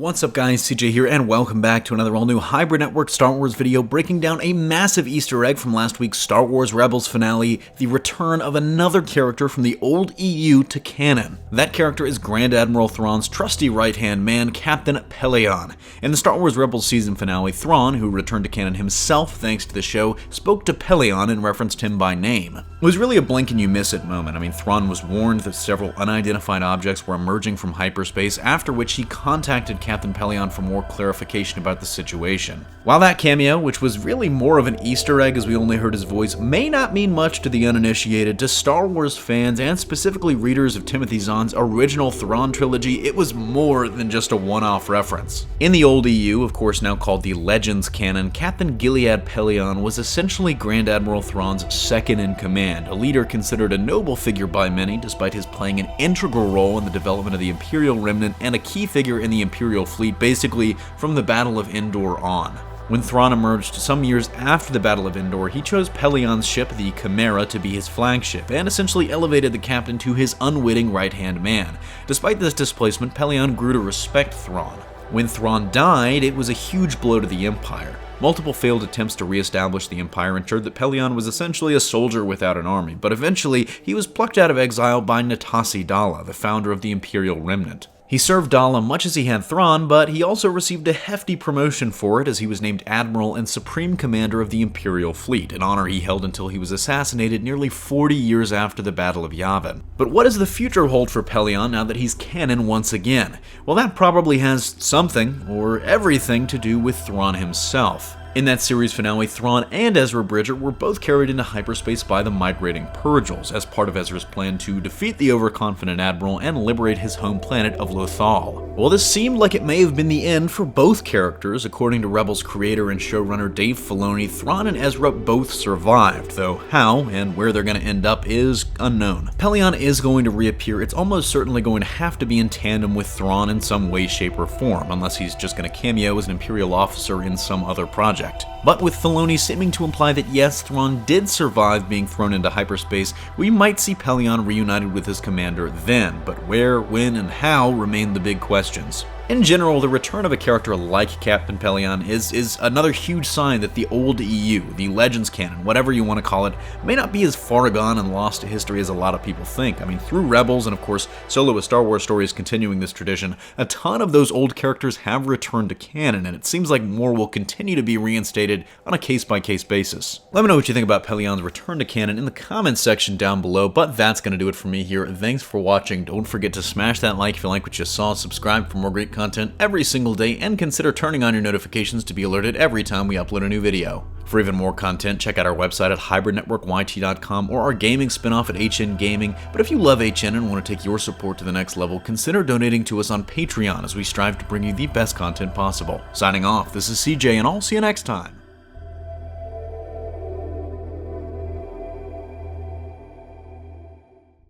What's up guys, CJ here, and welcome back to another all-new Hybrid Network Star Wars video breaking down a massive Easter egg from last week's Star Wars Rebels finale, the return of another character from the old EU to canon. That character is Grand Admiral Thrawn's trusty right-hand man, Captain Pellaeon. In the Star Wars Rebels season finale, Thrawn, who returned to canon himself thanks to the show, spoke to Pellaeon and referenced him by name. It was really a blink and you miss it moment. Thrawn was warned that several unidentified objects were emerging from hyperspace, after which he contacted Captain Pellaeon for more clarification about the situation. While that cameo, which was really more of an Easter egg as we only heard his voice, may not mean much to the uninitiated, to Star Wars fans and specifically readers of Timothy Zahn's original Thrawn trilogy, it was more than just a one-off reference. In the old EU, of course now called the Legends canon, Captain Gilead Pelleon was essentially Grand Admiral Thrawn's second-in-command, a leader considered a noble figure by many despite his playing an integral role in the development of the Imperial Remnant and a key figure in the Imperial fleet basically from the Battle of Endor on. When Thrawn emerged some years after the Battle of Endor, he chose Pelleon's ship, the Chimera, to be his flagship, and essentially elevated the captain to his unwitting right-hand man. Despite this displacement, Pelleon grew to respect Thrawn. When Thrawn died, it was a huge blow to the Empire. Multiple failed attempts to re-establish the Empire ensured that Pelleon was essentially a soldier without an army, but eventually he was plucked out of exile by Natasi Dala, the founder of the Imperial Remnant. He served Dala much as he had Thrawn, but he also received a hefty promotion for it as he was named Admiral and Supreme Commander of the Imperial Fleet, an honor he held until he was assassinated nearly 40 years after the Battle of Yavin. But what does the future hold for Pelleon now that he's canon once again? Well, that probably has something, or everything, to do with Thrawn himself. In that series finale, Thrawn and Ezra Bridger were both carried into hyperspace by the migrating Purgils as part of Ezra's plan to defeat the overconfident Admiral and liberate his home planet of Lothal. Well, this seemed like it may have been the end for both characters. According to Rebels creator and showrunner Dave Filoni, Thrawn and Ezra both survived, though how and where they're going to end up is unknown. Pelleon is going to reappear. It's almost certainly going to have to be in tandem with Thrawn in some way, shape, or form, unless he's just going to cameo as an Imperial officer in some other project. But with Filoni seeming to imply that yes, Thrawn did survive being thrown into hyperspace, we might see Pelleon reunited with his commander then, but where, when, and how remain the big questions. In general, the return of a character like Captain Pellaeon is another huge sign that the old EU, the Legends canon, whatever you want to call it, may not be as far gone and lost to history as a lot of people think. Through Rebels and of course Solo A Star Wars Story is continuing this tradition, a ton of those old characters have returned to canon, and it seems like more will continue to be reinstated on a case-by-case basis. Let me know what you think about Pelleon's return to canon in the comments section down below, but that's going to do it for me here. Thanks for watching. Don't forget to smash that like if you like what you saw, subscribe for more great content every single day, and consider turning on your notifications to be alerted every time we upload a new video. For even more content, check out our website at hybridnetworkyt.com or our gaming spinoff at HN Gaming. But if you love HN and want to take your support to the next level, consider donating to us on Patreon as we strive to bring you the best content possible. Signing off, this is CJ, and I'll see you next time.